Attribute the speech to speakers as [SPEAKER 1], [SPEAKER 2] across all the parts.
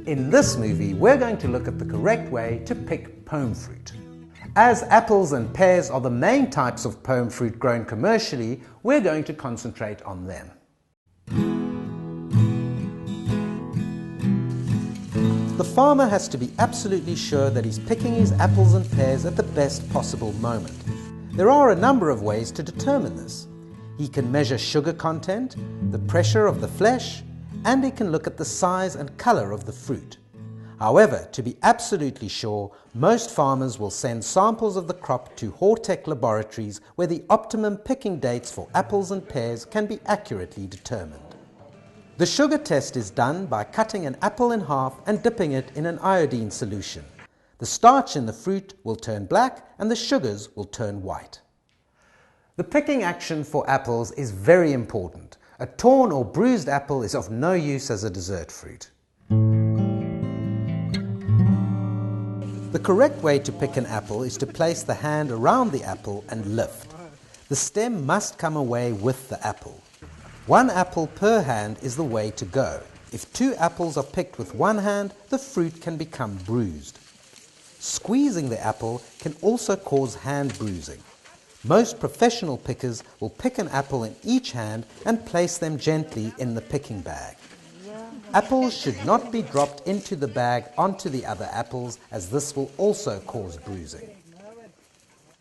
[SPEAKER 1] In this movie, we're going to look at the correct way to pick pome fruit. As apples and pears are the main types of pome fruit grown commercially, we're going to concentrate on them. The farmer has to be absolutely sure that he's picking his apples and pears at the best possible moment. There are a number of ways to determine this. He can measure sugar content, the pressure of the flesh, and he can look at the size and color of the fruit. However, to be absolutely sure, most farmers will send samples of the crop to Hortec laboratories where the optimum picking dates for apples and pears can be accurately determined. The sugar test is done by cutting an apple in half and dipping it in an iodine solution. The starch in the fruit will turn black and the sugars will turn white. The picking action for apples is very important. A torn or bruised apple is of no use as a dessert fruit. The correct way to pick an apple is to place the hand around the apple and lift. The stem must come away with the apple. 1 apple per hand is the way to go. If 2 apples are picked with one hand, the fruit can become bruised. Squeezing the apple can also cause hand bruising. Most professional pickers will pick an apple in each hand and place them gently in the picking bag. Apples should not be dropped into the bag onto the other apples, as this will also cause bruising.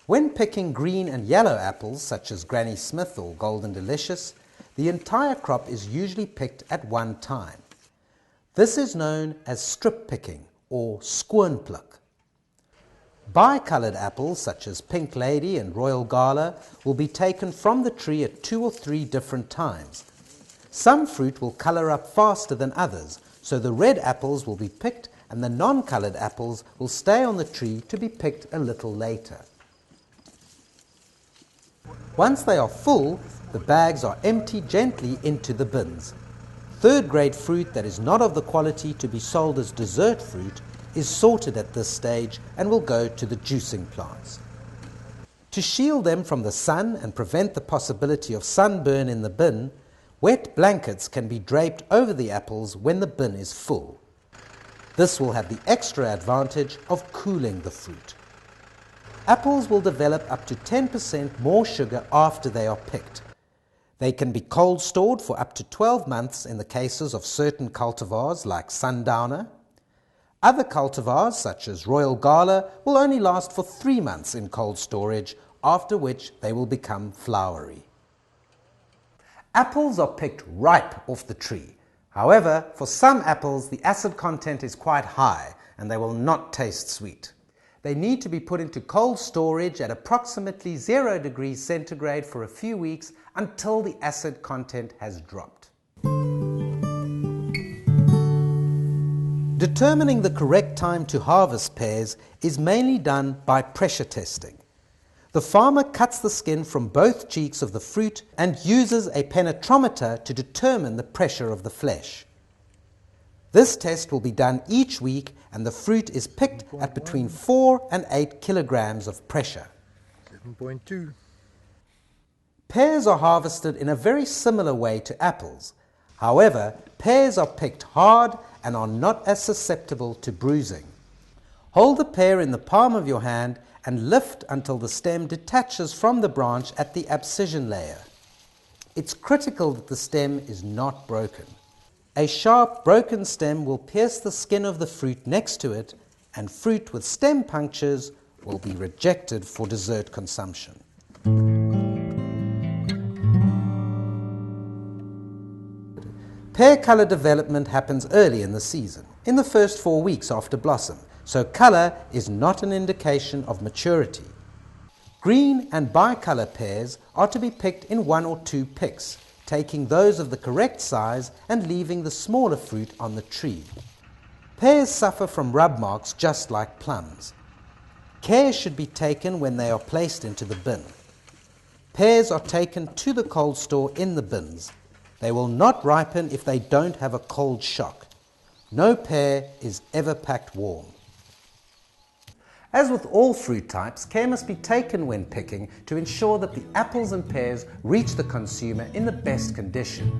[SPEAKER 1] When picking green and yellow apples such as Granny Smith or Golden Delicious, the entire crop is usually picked at one time. This is known as strip picking or skoonpluk. Bicolored apples such as Pink Lady and Royal Gala will be taken from the tree at 2 or 3 different times. Some fruit will color up faster than others, so the red apples will be picked and the non-colored apples will stay on the tree to be picked a little later. Once they are full, the bags are emptied gently into the bins. Third-grade fruit that is not of the quality to be sold as dessert fruit is sorted at this stage and will go to the juicing plants. To shield them from the sun and prevent the possibility of sunburn in the bin, wet blankets can be draped over the apples when the bin is full. This will have the extra advantage of cooling the fruit. Apples will develop up to 10% more sugar after they are picked. They can be cold stored for up to 12 months in the cases of certain cultivars like Sundowner. Other cultivars, such as Royal Gala, will only last for 3 months in cold storage, after which they will become floury. Apples are picked ripe off the tree. However, for some apples, the acid content is quite high and they will not taste sweet. They need to be put into cold storage at approximately 0 degrees centigrade for a few weeks until the acid content has dropped. Determining the correct time to harvest pears is mainly done by pressure testing. The farmer cuts the skin from both cheeks of the fruit and uses a penetrometer to determine the pressure of the flesh. This test will be done each week and the fruit is picked at between 4 and 8 kilograms of pressure.
[SPEAKER 2] 7.2.
[SPEAKER 1] Pears are harvested in a very similar way to apples. However, pears are picked hard and are not as susceptible to bruising. Hold the pear in the palm of your hand and lift until the stem detaches from the branch at the abscission layer. It's critical that the stem is not broken. A sharp, broken stem will pierce the skin of the fruit next to it, and fruit with stem punctures will be rejected for dessert consumption. Pear color development happens early in the season, in the first 4 weeks after blossom, so color is not an indication of maturity. Green and bicolor pears are to be picked in 1 or 2 picks, taking those of the correct size and leaving the smaller fruit on the tree. Pears suffer from rub marks just like plums. Care should be taken when they are placed into the bin. Pears are taken to the cold store in the bins. They will not ripen if they don't have a cold shock. No pear is ever packed warm. As with all fruit types, care must be taken when picking to ensure that the apples and pears reach the consumer in the best condition.